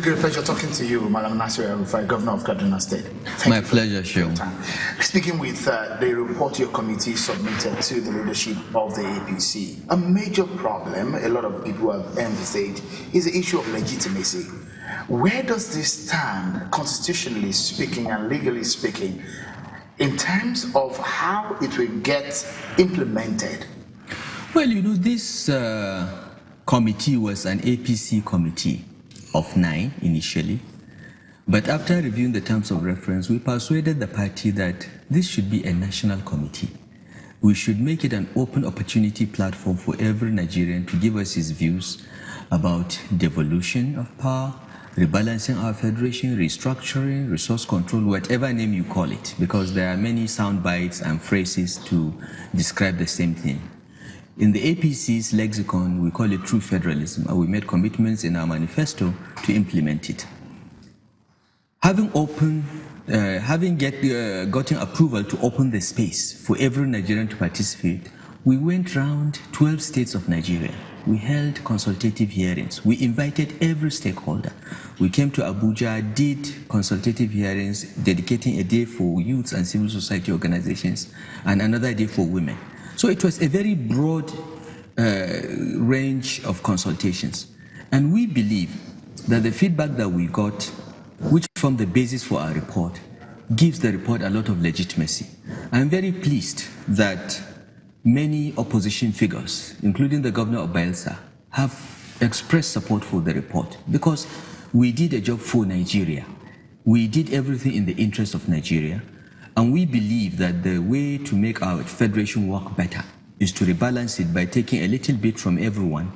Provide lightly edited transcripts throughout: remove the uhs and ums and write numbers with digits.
Great pleasure talking to you, Madam Nasir El-Rufai, Governor of Kaduna State. My pleasure, Sean. Speaking with the report your committee submitted to the leadership of the APC, a major problem a lot of people have envisaged is the issue of legitimacy. Where does this stand, constitutionally speaking and legally speaking, in terms of how it will get implemented? Well, you know, this committee was an APC committee of 9 initially, but after reviewing the terms of reference, we persuaded the party that this should be a national committee. We should make it an open opportunity platform for every Nigerian to give us his views about devolution of power, rebalancing our federation, restructuring, resource control, whatever name you call it, because there are many sound bites and phrases to describe the same thing. In the APC's lexicon, we call it true federalism, and we made commitments in our manifesto to implement it. Having gotten approval to open the space for every Nigerian to participate, we went round 12 states of Nigeria. We held consultative hearings. We invited every stakeholder. We came to Abuja, did consultative hearings, dedicating a day for youths and civil society organizations, and another day for women. So it was a very broad range of consultations. And we believe that the feedback that we got, which formed the basis for our report, gives the report a lot of legitimacy. I'm very pleased that many opposition figures, including the governor of Bayelsa, have expressed support for the report because we did a job for Nigeria. We did everything in the interest of Nigeria. And we believe that the way to make our federation work better is to rebalance it by taking a little bit from everyone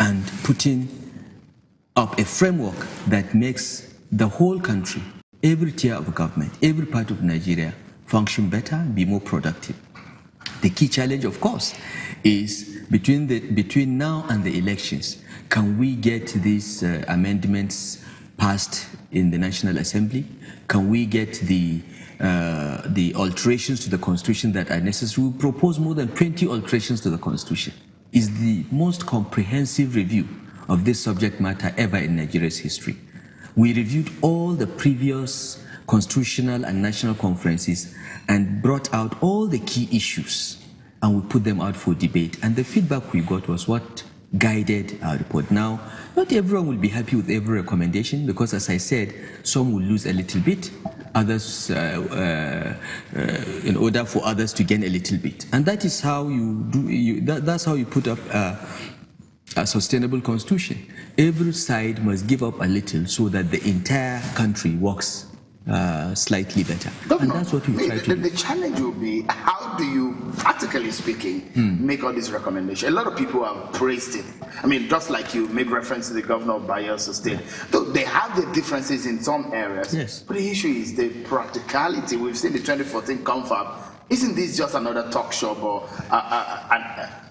and putting up a framework that makes the whole country, every tier of government, every part of Nigeria function better, be more productive. The key challenge, of course, is between now and the elections. Can we get these amendments passed in the National Assembly? Can we get the alterations to the Constitution that are necessary? We propose more than 20 alterations to the Constitution. It's the most comprehensive review of this subject matter ever in Nigeria's history. We reviewed all the previous constitutional and national conferences and brought out all the key issues, and we put them out for debate. And the feedback we got was what guided our report. Now, not everyone will be happy with every recommendation because, as I said, some will lose a little bit, others, in order for others to gain a little bit. And that is how that's how you put up a sustainable constitution. Every side must give up a little so that the entire country works slightly better. Governor, and that's what we try to do. The challenge will be, how do you, practically speaking, make all these recommendations? A lot of people have praised it. I mean, just like you make reference to the governor of Bayelsa State. Though they have the differences in some areas, yes. But the issue is the practicality. We've seen the 2014 confab. Isn't this just another talk shop or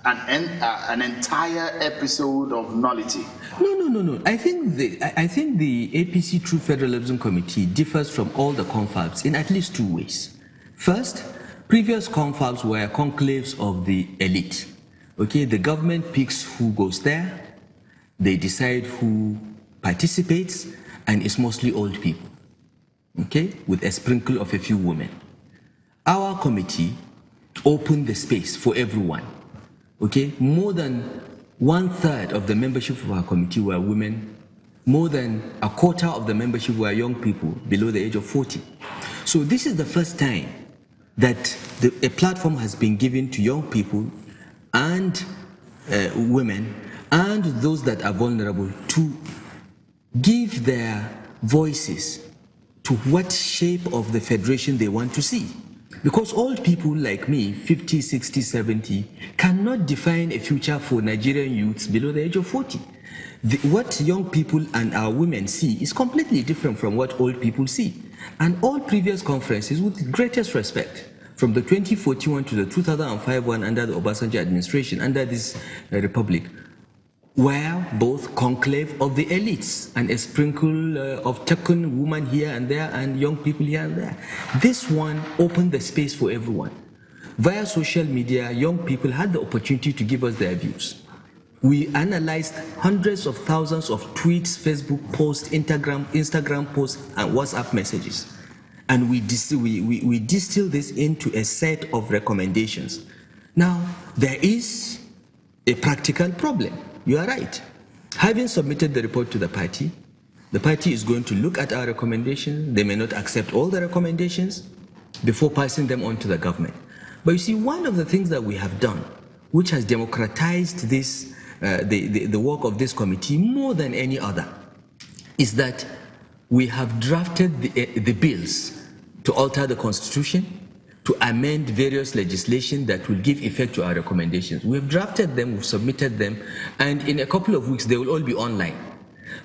an entire episode of nullity? No. I think the APC True Federalism Committee differs from all the confabs in at least 2 ways. First, previous confabs were conclaves of the elite. Okay, the government picks who goes there, they decide who participates, and it's mostly old people. Okay, with a sprinkle of a few women. Our committee opened the space for everyone. Okay, more than 1/3 of the membership of our committee were women. More than 1/4 of the membership were young people below the age of 40. So this is the first time that a platform has been given to young people and women and those that are vulnerable to give their voices to what shape of the federation they want to see. Because old people like me, 50, 60, 70, cannot define a future for Nigerian youths below the age of 40. What young people and our women see is completely different from what old people see. And all previous conferences, with the greatest respect, from the 2041 to the 2005 one under the Obasanjo administration, under this republic, were both conclave of the elites and a sprinkle of taken women here and there and young people here and there. This one opened the space for everyone. Via social media, young people had the opportunity to give us their views. We analyzed hundreds of thousands of tweets, Facebook posts, Instagram posts, and WhatsApp messages. And we distill this into a set of recommendations. Now, there is a practical problem. You are right. Having submitted the report to the party is going to look at our recommendations. They may not accept all the recommendations before passing them on to the government. But you see, one of the things that we have done, which has democratized this, the work of this committee more than any other, is that we have drafted the bills to alter the constitution, to amend various legislation that will give effect to our recommendations. We have drafted them, we've submitted them, and in a couple of weeks they will all be online.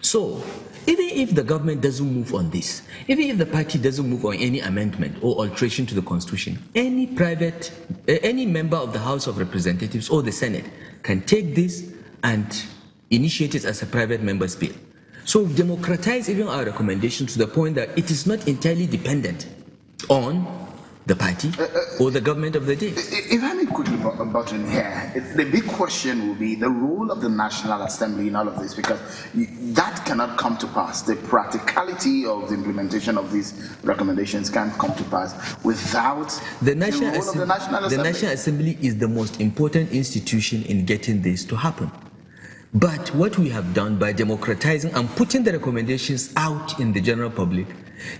So, even if the government doesn't move on this, even if the party doesn't move on any amendment or alteration to the constitution, any member of the House of Representatives or the Senate can take this and initiate it as a private member's bill. So we've democratized even our recommendations to the point that it is not entirely dependent on the party or the government of the day. If I may quickly butt in here, the big question will be the role of the National Assembly in all of this, because that cannot come to pass. The practicality of the implementation of these recommendations can't come to pass without the role of the National Assembly. The National Assembly is the most important institution in getting this to happen. But what we have done by democratizing and putting the recommendations out in the general public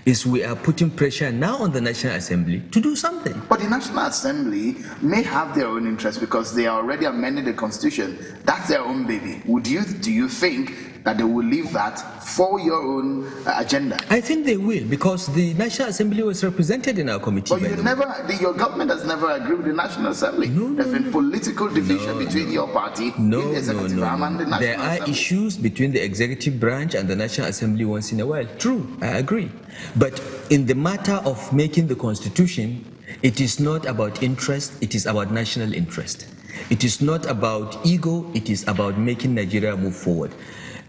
is we are putting pressure now on the National Assembly to do something. But the National Assembly may have their own interest because they are already amended the Constitution. That's their own baby. Do you think that they will leave that for your own agenda? I think they will, because the National Assembly was represented in our committee. But your government has never agreed with the National Assembly. There's been political division between your party, the executive arm, and the National Assembly. There are issues between the executive branch and the National Assembly once in a while. True, I agree. But in the matter of making the Constitution, it is not about interest, it is about national interest. It is not about ego, it is about making Nigeria move forward.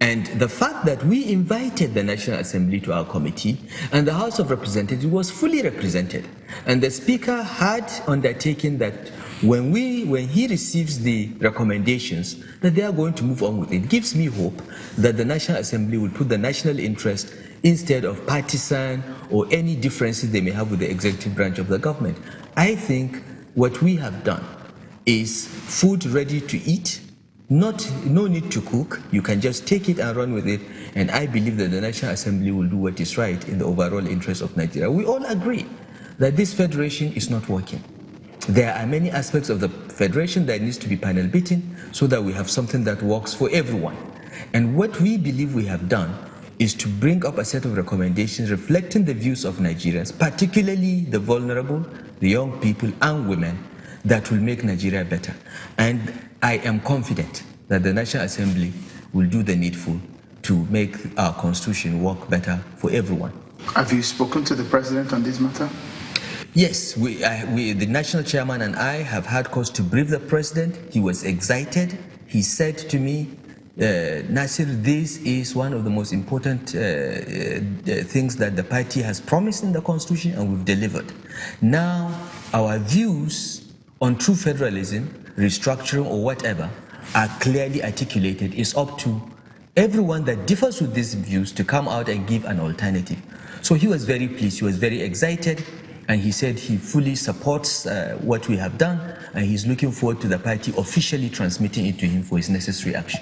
And the fact that we invited the National Assembly to our committee and the House of Representatives was fully represented. And the Speaker had undertaken that when he receives the recommendations, that they are going to move on with it. It gives me hope that the National Assembly will put the national interest instead of partisan or any differences they may have with the executive branch of the government. I think what we have done is food ready to eat. No need to cook. You can just take it and run with it. And I believe that the National Assembly will do what is right in the overall interest of Nigeria. We all agree that this federation is not working. There are many aspects of the federation that needs to be panel beaten so that we have something that works for everyone. And what we believe we have done is to bring up a set of recommendations reflecting the views of Nigerians, particularly the vulnerable, the young people and women, that will make Nigeria better. And I am confident that the National Assembly will do the needful to make our constitution work better for everyone. Have you spoken to the president on this matter? Yes, the national chairman and I have had cause to brief the president. He was excited. He said to me, Nasir, this is one of the most important things that the party has promised in the constitution and we've delivered. Now, our views on true federalism, restructuring or whatever are clearly articulated. It's up to everyone that differs with these views to come out and give an alternative. So he was very pleased, he was very excited, and he said he fully supports what we have done, and he's looking forward to the party officially transmitting it to him for his necessary action.